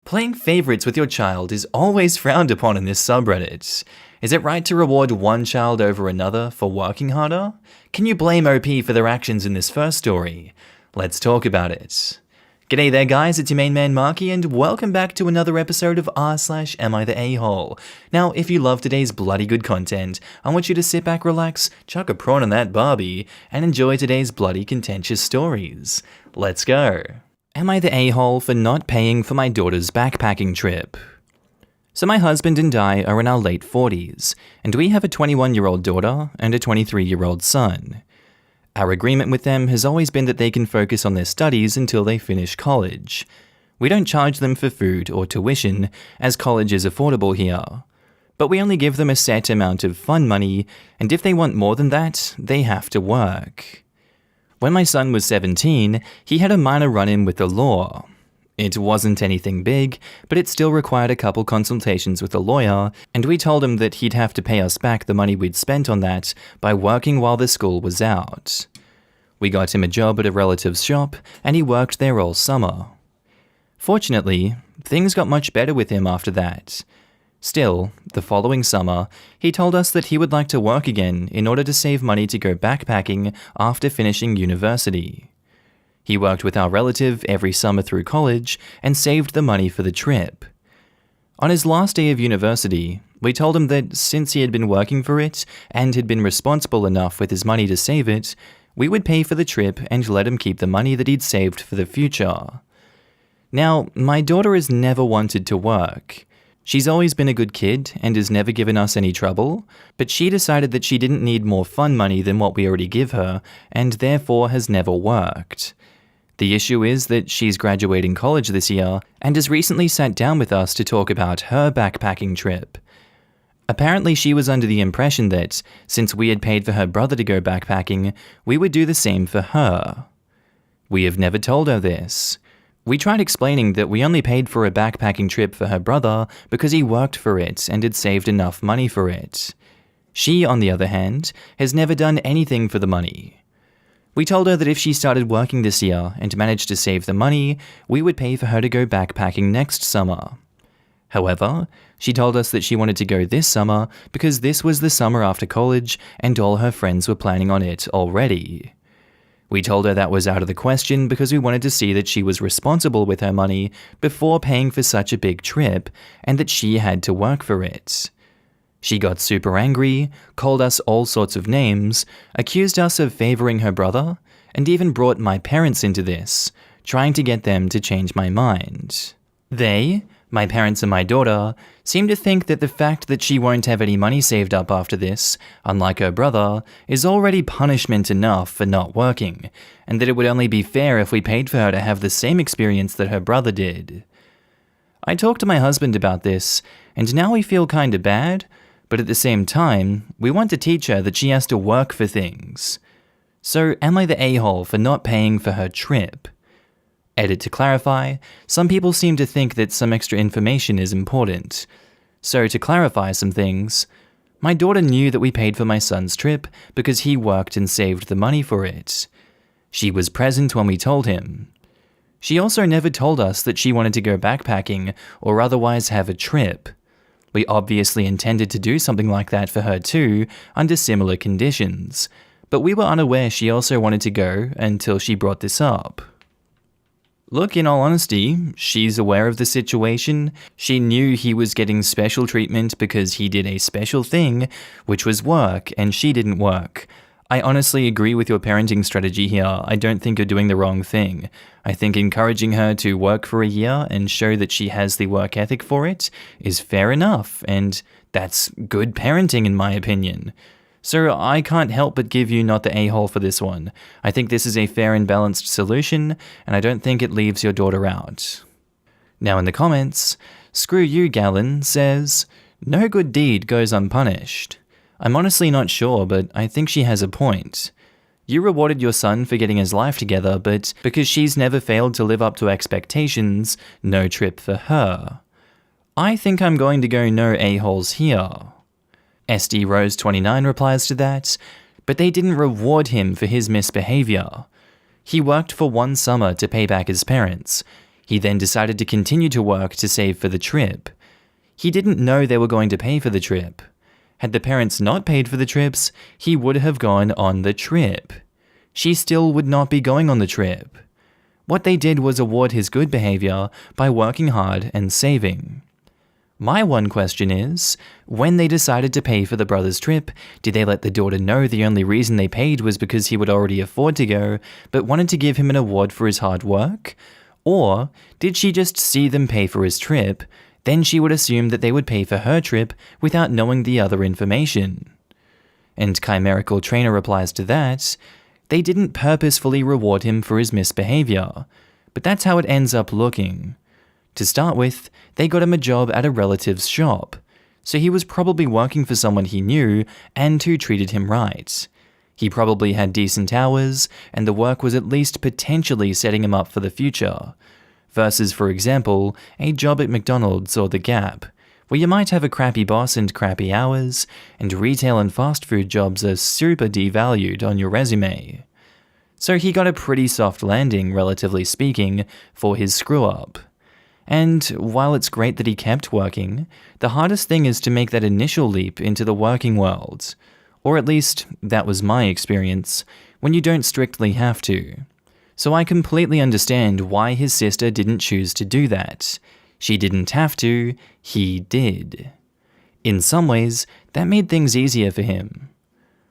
Playing favorites with your child is always frowned upon in this subreddit. Is it right to reward one child over another for working harder? Can you blame OP for their actions in this first story? Let's talk about it. G'day there guys, it's your main man Markee and welcome back to another episode of r/AmITheA. Now, if you love today's bloody good content, I want you to sit back, relax, chuck a prawn on that Barbie, and enjoy today's bloody contentious stories. Let's go. Am I the a-hole for not paying for my daughter's backpacking trip? So my husband and I are in our late 40s, and we have a 21-year-old daughter and a 23-year-old son. Our agreement with them has always been that they can focus on their studies until they finish college. We don't charge them for food or tuition, as college is affordable here. But we only give them a set amount of fun money, and if they want more than that, they have to work. When my son was 17, he had a minor run-in with the law. It wasn't anything big, but it still required a couple consultations with a lawyer, and we told him that he'd have to pay us back the money we'd spent on that by working while the school was out. We got him a job at a relative's shop, and he worked there all summer. Fortunately, things got much better with him after that. Still, the following summer, he told us that he would like to work again in order to save money to go backpacking after finishing university. He worked with our relative every summer through college and saved the money for the trip. On his last day of university, we told him that since he had been working for it and had been responsible enough with his money to save it, we would pay for the trip and let him keep the money that he'd saved for the future. Now, my daughter has never wanted to work. She's always been a good kid and has never given us any trouble, but she decided that she didn't need more fun money than what we already give her, and therefore has never worked. The issue is that she's graduating college this year and has recently sat down with us to talk about her backpacking trip. Apparently she was under the impression that, since we had paid for her brother to go backpacking, we would do the same for her. We have never told her this. We tried explaining that we only paid for a backpacking trip for her brother because he worked for it and had saved enough money for it. She, on the other hand, has never done anything for the money. We told her that if she started working this year and managed to save the money, we would pay for her to go backpacking next summer. However, she told us that she wanted to go this summer because this was the summer after college and all her friends were planning on it already. We told her that was out of the question because we wanted to see that she was responsible with her money before paying for such a big trip and that she had to work for it. She got super angry, called us all sorts of names, accused us of favoring her brother, and even brought my parents into this, trying to get them to change my mind. They, my parents and my daughter, seem to think that the fact that she won't have any money saved up after this, unlike her brother, is already punishment enough for not working, and that it would only be fair if we paid for her to have the same experience that her brother did. I talked to my husband about this, and now we feel kinda bad, but at the same time, we want to teach her that she has to work for things. So am I the a-hole for not paying for her trip? Edit to clarify, some people seem to think that some extra information is important. So to clarify some things, my daughter knew that we paid for my son's trip because he worked and saved the money for it. She was present when we told him. She also never told us that she wanted to go backpacking or otherwise have a trip. We obviously intended to do something like that for her too, under similar conditions, but we were unaware she also wanted to go until she brought this up. Look, in all honesty, she's aware of the situation. She knew he was getting special treatment because he did a special thing, which was work, and she didn't work. I honestly agree with your parenting strategy here. I don't think you're doing the wrong thing. I think encouraging her to work for a year and show that she has the work ethic for it is fair enough, and that's good parenting in my opinion. So I can't help but give you not the a-hole for this one. I think this is a fair and balanced solution, and I don't think it leaves your daughter out. Now in the comments, Screw You Gallon says, "No good deed goes unpunished." I'm honestly not sure, but I think she has a point. You rewarded your son for getting his life together, but because she's never failed to live up to expectations, no trip for her. I think I'm going to go no a-holes here. SD Rose 29 replies to that, but they didn't reward him for his misbehavior. He worked for one summer to pay back his parents. He then decided to continue to work to save for the trip. He didn't know they were going to pay for the trip. Had the parents not paid for the trips, he would have gone on the trip. She still would not be going on the trip. What they did was award his good behavior by working hard and saving. My one question is, when they decided to pay for the brother's trip, did they let the daughter know the only reason they paid was because he would already afford to go, but wanted to give him an award for his hard work? Or did she just see them pay for his trip, then she would assume that they would pay for her trip without knowing the other information? And Chimerical Trainer replies to that, they didn't purposefully reward him for his misbehavior, but that's how it ends up looking. To start with, they got him a job at a relative's shop, so he was probably working for someone he knew and who treated him right. He probably had decent hours, and the work was at least potentially setting him up for the future, versus, for example, a job at McDonald's or The Gap, where you might have a crappy boss and crappy hours, and retail and fast food jobs are super devalued on your resume. So he got a pretty soft landing, relatively speaking, for his screw-up. And while it's great that he kept working, the hardest thing is to make that initial leap into the working world. Or at least, that was my experience, when you don't strictly have to. So I completely understand why his sister didn't choose to do that. She didn't have to, he did. In some ways, that made things easier for him.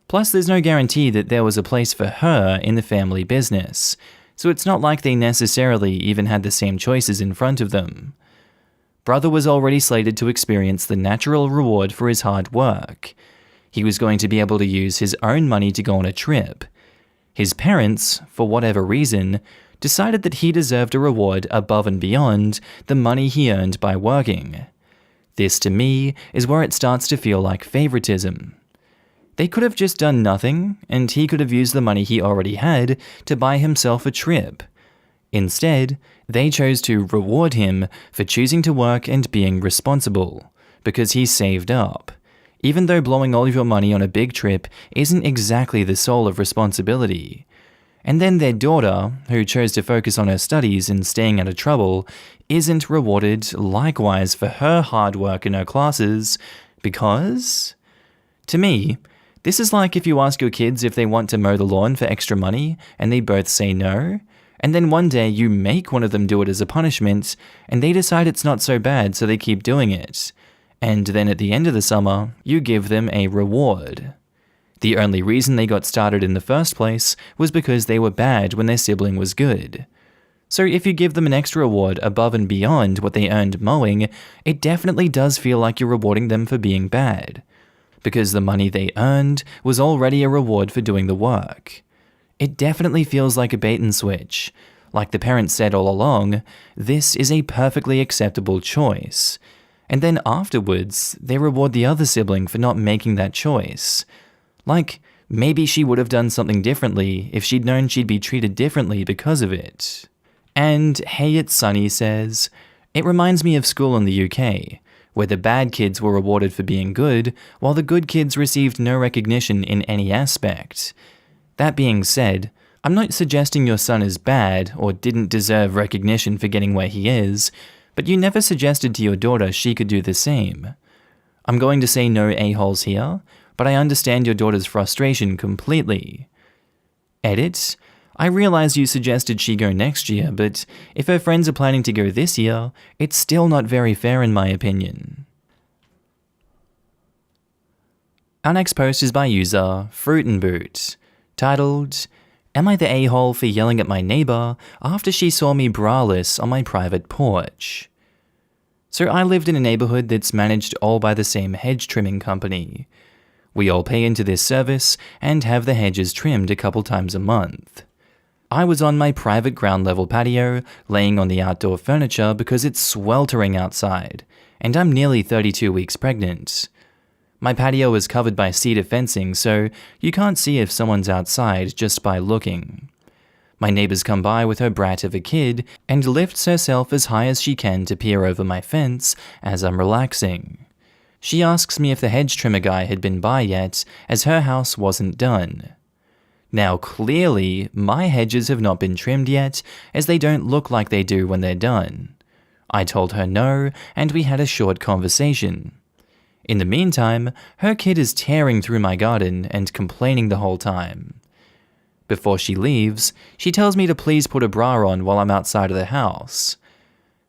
Plus, there's no guarantee that there was a place for her in the family business, so it's not like they necessarily even had the same choices in front of them. Brother was already slated to experience the natural reward for his hard work. He was going to be able to use his own money to go on a trip. His parents, for whatever reason, decided that he deserved a reward above and beyond the money he earned by working. This, to me, is where it starts to feel like favoritism. They could have just done nothing, and he could have used the money he already had to buy himself a trip. Instead, they chose to reward him for choosing to work and being responsible, because he saved up, even though blowing all of your money on a big trip isn't exactly the soul of responsibility. And then their daughter, who chose to focus on her studies and staying out of trouble, isn't rewarded likewise for her hard work in her classes, because, to me, this is like if you ask your kids if they want to mow the lawn for extra money, and they both say no, and then one day you make one of them do it as a punishment, and they decide it's not so bad, so they keep doing it. And then at the end of the summer, you give them a reward. The only reason they got started in the first place was because they were bad when their sibling was good. So if you give them an extra reward above and beyond what they earned mowing, it definitely does feel like you're rewarding them for being bad, because the money they earned was already a reward for doing the work. It definitely feels like a bait and switch. Like the parents said all along, this is a perfectly acceptable choice. And then afterwards, they reward the other sibling for not making that choice. Like, maybe she would have done something differently if she'd known she'd be treated differently because of it. And Hey It's Sunny says, it reminds me of school in the UK, where the bad kids were rewarded for being good, while the good kids received no recognition in any aspect. That being said, I'm not suggesting your son is bad or didn't deserve recognition for getting where he is, but you never suggested to your daughter she could do the same. I'm going to say no a-holes here, but I understand your daughter's frustration completely. Edit. I realize you suggested she go next year, but if her friends are planning to go this year, it's still not very fair in my opinion. Our next post is by user Fruit and Boot, titled, Am I the a-hole for yelling at my neighbor after she saw me braless on my private porch? So I lived in a neighborhood that's managed all by the same hedge trimming company. We all pay into this service and have the hedges trimmed a couple times a month. I was on my private ground level patio, laying on the outdoor furniture because it's sweltering outside, and I'm nearly 32 weeks pregnant. My patio is covered by cedar fencing, so you can't see if someone's outside just by looking. My neighbors come by with her brat of a kid and lifts herself as high as she can to peer over my fence as I'm relaxing. She asks me if the hedge trimmer guy had been by yet, as her house wasn't done. Now clearly, my hedges have not been trimmed yet, as they don't look like they do when they're done. I told her no, and we had a short conversation. In the meantime, her kid is tearing through my garden and complaining the whole time. Before she leaves, she tells me to please put a bra on while I'm outside of the house.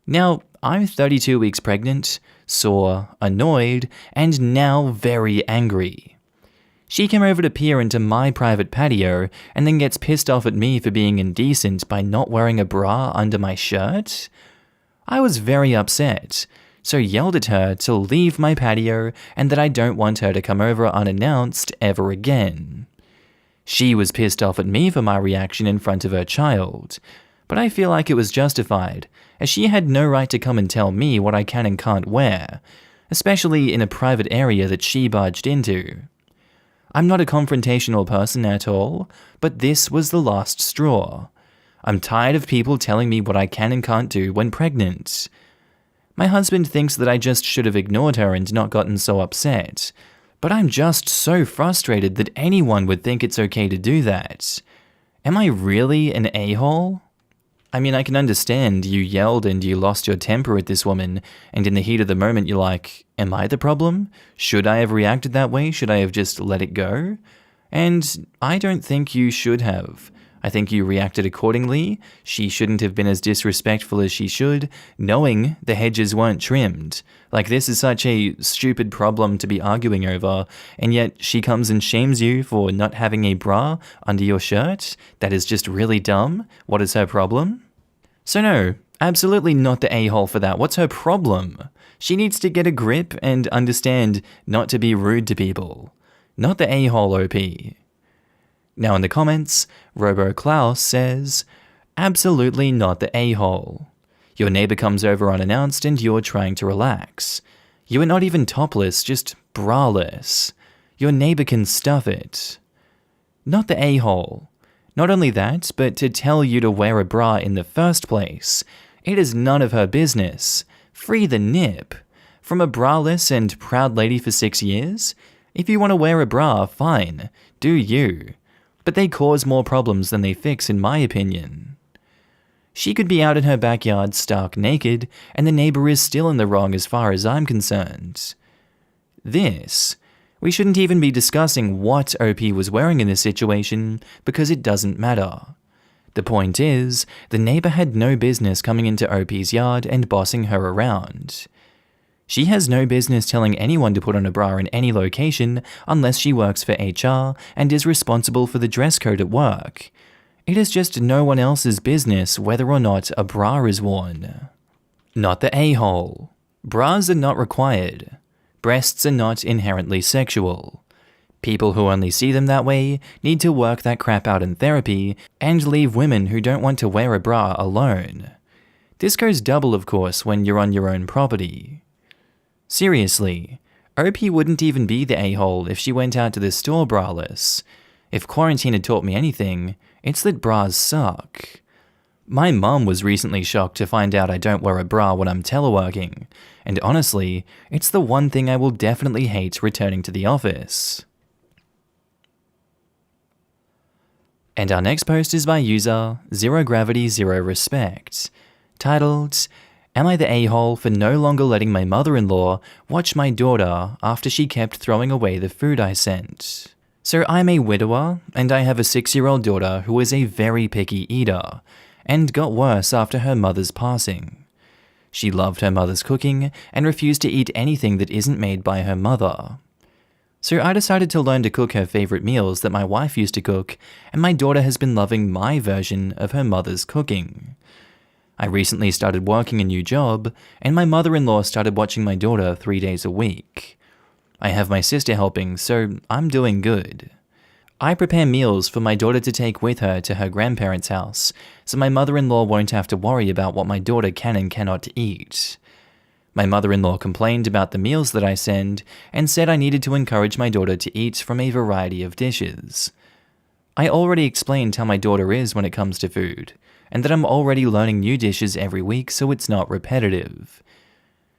Now, I'm 32 weeks pregnant, sore, annoyed, and now very angry. She came over to peer into my private patio and then gets pissed off at me for being indecent by not wearing a bra under my shirt? I was very upset, so yelled at her to leave my patio and that I don't want her to come over unannounced ever again. She was pissed off at me for my reaction in front of her child, but I feel like it was justified, as she had no right to come and tell me what I can and can't wear, especially in a private area that she barged into. I'm not a confrontational person at all, but this was the last straw. I'm tired of people telling me what I can and can't do when pregnant. My husband thinks that I just should have ignored her and not gotten so upset, but I'm just so frustrated that anyone would think it's okay to do that. Am I really an a-hole? I mean, I can understand you yelled and you lost your temper at this woman, and in the heat of the moment you're like, am I the problem? Should I have reacted that way? Should I have just let it go? And I don't think you should have. I think you reacted accordingly. She shouldn't have been as disrespectful as she should, knowing the hedges weren't trimmed. Like, this is such a stupid problem to be arguing over, and yet she comes and shames you for not having a bra under your shirt? That is just really dumb. What is her problem? So no, absolutely not the a-hole for that. What's her problem? She needs to get a grip and understand not to be rude to people. Not the a-hole OP. Now in the comments, Robo Klaus says, absolutely not the a-hole. Your neighbor comes over unannounced and you're trying to relax. You are not even topless, just braless. Your neighbor can stuff it. Not the a-hole. Not only that, but to tell you to wear a bra in the first place. It is none of her business. Free the nip. From a braless and proud lady for 6 years? If you want to wear a bra, fine. Do you. But they cause more problems than they fix, in my opinion. She could be out in her backyard stark naked, and the neighbor is still in the wrong as far as I'm concerned. We shouldn't even be discussing what OP was wearing in this situation, because it doesn't matter. The point is, the neighbor had no business coming into OP's yard and bossing her around. She has no business telling anyone to put on a bra in any location unless she works for HR and is responsible for the dress code at work. It is just no one else's business whether or not a bra is worn. Not the a-hole. Bras are not required. Breasts are not inherently sexual. People who only see them that way need to work that crap out in therapy and leave women who don't want to wear a bra alone. This goes double, of course, when you're on your own property. Seriously, OP wouldn't even be the a-hole if she went out to the store braless. If quarantine had taught me anything, it's that bras suck. My mum was recently shocked to find out I don't wear a bra when I'm teleworking, and honestly, it's the one thing I will definitely hate returning to the office. And our next post is by user Zero Gravity Zero Respect, titled, Am I the a-hole for no longer letting my mother-in-law watch my daughter after she kept throwing away the food I sent? So I'm a widower, and I have a 6-year-old daughter who is a very picky eater, and got worse after her mother's passing. She loved her mother's cooking and refused to eat anything that isn't made by her mother. So I decided to learn to cook her favorite meals that my wife used to cook, and my daughter has been loving my version of her mother's cooking. I recently started working a new job, and my mother-in-law started watching my daughter 3 days a week. I have my sister helping, so I'm doing good. I prepare meals for my daughter to take with her to her grandparents' house, so my mother-in-law won't have to worry about what my daughter can and cannot eat. My mother-in-law complained about the meals that I send, and said I needed to encourage my daughter to eat from a variety of dishes. I already explained how my daughter is when it comes to food, and that I'm already learning new dishes every week so it's not repetitive.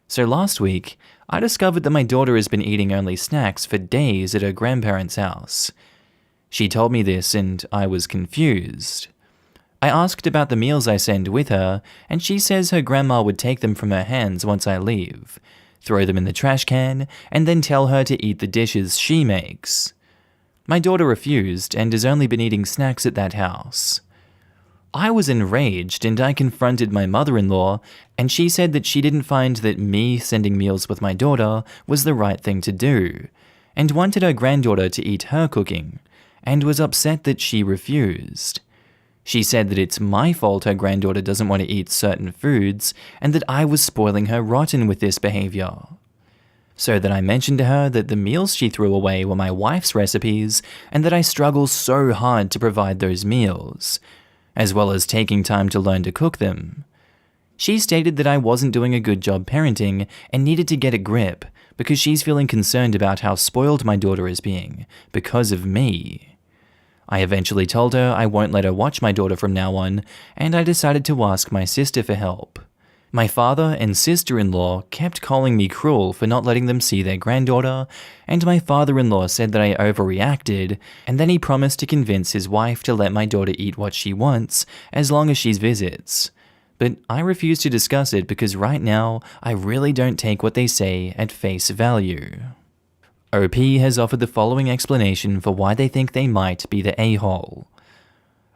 So last week, I discovered that my daughter has been eating only snacks for days at her grandparents' house. She told me this and I was confused. I asked about the meals I send with her, and she says her grandma would take them from her hands once I leave, throw them in the trash can, and then tell her to eat the dishes she makes. My daughter refused and has only been eating snacks at that house. I was enraged and I confronted my mother-in-law, and she said that she didn't find that me sending meals with my daughter was the right thing to do, and wanted her granddaughter to eat her cooking, and was upset that she refused. She said that it's my fault her granddaughter doesn't want to eat certain foods, and that I was spoiling her rotten with this behavior. So then I mentioned to her that the meals she threw away were my wife's recipes, and that I struggle so hard to provide those meals, as well as taking time to learn to cook them. She stated that I wasn't doing a good job parenting and needed to get a grip because she's feeling concerned about how spoiled my daughter is being because of me. I eventually told her I won't let her watch my daughter from now on, and I decided to ask my sister for help. My father and sister-in-law kept calling me cruel for not letting them see their granddaughter, and my father-in-law said that I overreacted, and then he promised to convince his wife to let my daughter eat what she wants as long as she visits. But I refuse to discuss it because right now I really don't take what they say at face value. OP has offered the following explanation for why they think they might be the a-hole.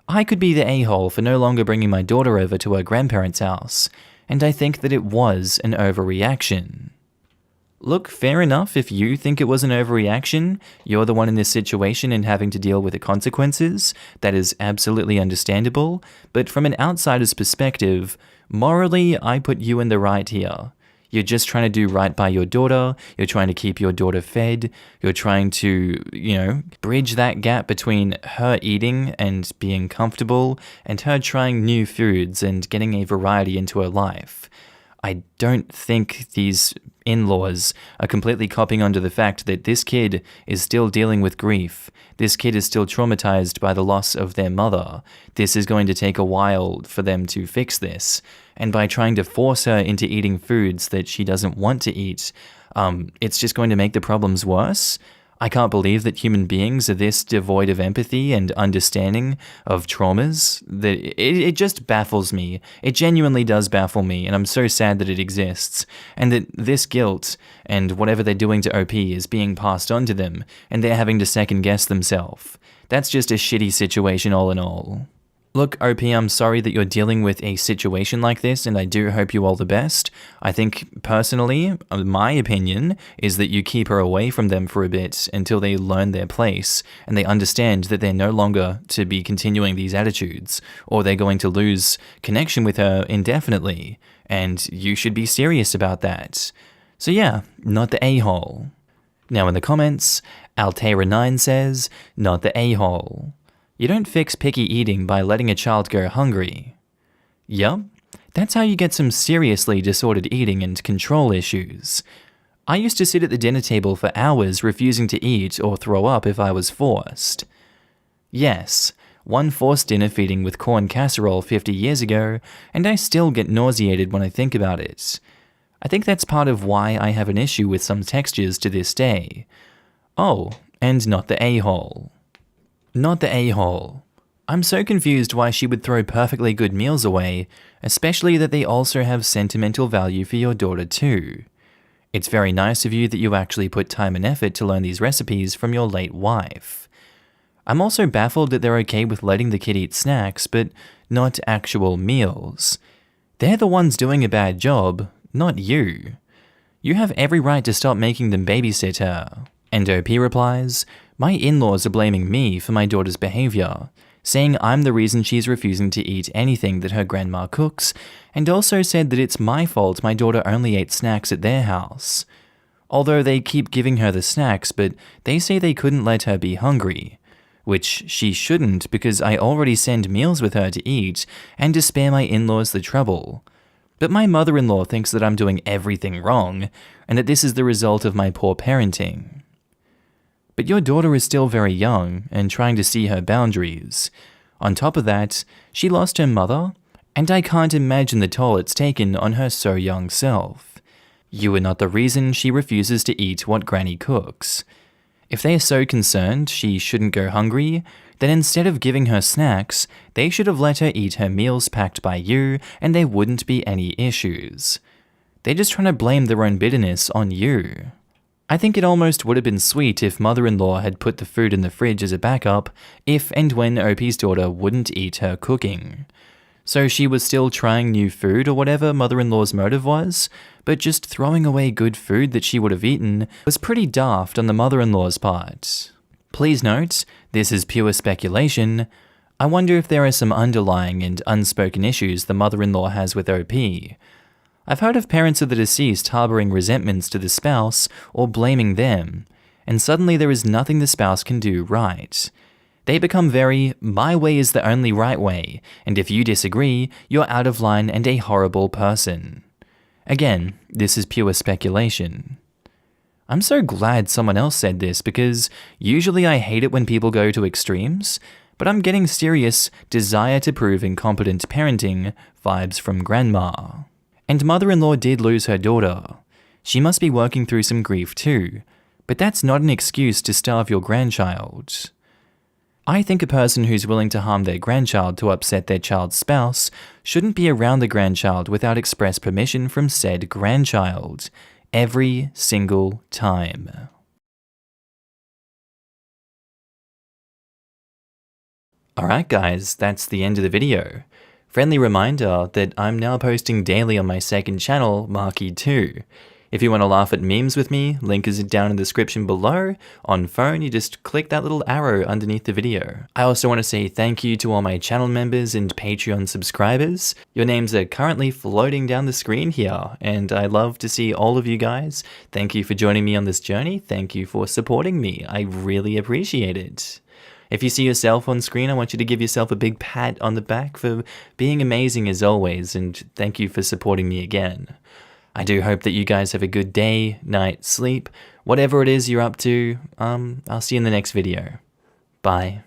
I could be the a-hole for no longer bringing my daughter over to her grandparents' house, and I think that it was an overreaction. Look, fair enough if you think it was an overreaction. You're the one in this situation and having to deal with the consequences. That is absolutely understandable, but from an outsider's perspective, morally, I put you in the right here. You're just trying to do right by your daughter, you're trying to keep your daughter fed, you're trying to, bridge that gap between her eating and being comfortable and her trying new foods and getting a variety into her life. I don't think these in-laws are completely copying onto the fact that this kid is still dealing with grief. This kid is still traumatized by the loss of their mother. This is going to take a while for them to fix this. And by trying to force her into eating foods that she doesn't want to eat, it's just going to make the problems worse. I can't believe that human beings are this devoid of empathy and understanding of traumas. That it just baffles me. It genuinely does baffle me, and I'm so sad that it exists. And that this guilt and whatever they're doing to OP is being passed on to them, and they're having to second guess themselves. That's just a shitty situation all in all. Look, OP, I'm sorry that you're dealing with a situation like this, and I do hope you all the best. I think, personally, my opinion is that you keep her away from them for a bit until they learn their place, and they understand that they're no longer to be continuing these attitudes, or they're going to lose connection with her indefinitely, and you should be serious about that. So yeah, not the a-hole. Now in the comments, AmITheA9 says, not the a-hole. You don't fix picky eating by letting a child go hungry. Yup, that's how you get some seriously disordered eating and control issues. I used to sit at the dinner table for hours refusing to eat or throw up if I was forced. Yes, one forced dinner feeding with corn casserole 50 years ago, and I still get nauseated when I think about it. I think that's part of why I have an issue with some textures to this day. Oh, and not the a-hole. Not the a-hole. I'm so confused why she would throw perfectly good meals away, especially that they also have sentimental value for your daughter too. It's very nice of you that you actually put time and effort to learn these recipes from your late wife. I'm also baffled that they're okay with letting the kid eat snacks, but not actual meals. They're the ones doing a bad job, not you. You have every right to stop making them babysit her. And OP replies, my in-laws are blaming me for my daughter's behavior, saying I'm the reason she's refusing to eat anything that her grandma cooks, and also said that it's my fault my daughter only ate snacks at their house. Although they keep giving her the snacks, but they say they couldn't let her be hungry, which she shouldn't because I already send meals with her to eat and to spare my in-laws the trouble. But my mother-in-law thinks that I'm doing everything wrong, and that this is the result of my poor parenting. But your daughter is still very young and trying to see her boundaries. On top of that, she lost her mother, and I can't imagine the toll it's taken on her so young self. You are not the reason she refuses to eat what Granny cooks. If they are so concerned she shouldn't go hungry, then instead of giving her snacks, they should have let her eat her meals packed by you and there wouldn't be any issues. They're just trying to blame their own bitterness on you. I think it almost would have been sweet if mother-in-law had put the food in the fridge as a backup if and when OP's daughter wouldn't eat her cooking. So she was still trying new food or whatever mother-in-law's motive was, but just throwing away good food that she would have eaten was pretty daft on the mother-in-law's part. Please note, this is pure speculation. I wonder if there are some underlying and unspoken issues the mother-in-law has with OP. I've heard of parents of the deceased harboring resentments to the spouse or blaming them, and suddenly there is nothing the spouse can do right. They become very, my way is the only right way, and if you disagree, you're out of line and a horrible person. Again, this is pure speculation. I'm so glad someone else said this because usually I hate it when people go to extremes, but I'm getting serious desire to prove incompetent parenting vibes from grandma. And mother-in-law did lose her daughter. She must be working through some grief too, but that's not an excuse to starve your grandchild. I think a person who's willing to harm their grandchild to upset their child's spouse shouldn't be around the grandchild without express permission from said grandchild, every single time. Alright guys, that's the end of the video. Friendly reminder that I'm now posting daily on my second channel, Markee 2. If you want to laugh at memes with me, link is down in the description below. On phone, you just click that little arrow underneath the video. I also want to say thank you to all my channel members and Patreon subscribers. Your names are currently floating down the screen here, and I love to see all of you guys. Thank you for joining me on this journey. Thank you for supporting me. I really appreciate it. If you see yourself on screen, I want you to give yourself a big pat on the back for being amazing as always, and thank you for supporting me again. I do hope that you guys have a good day, night, sleep, whatever it is you're up to. I'll see you in the next video. Bye.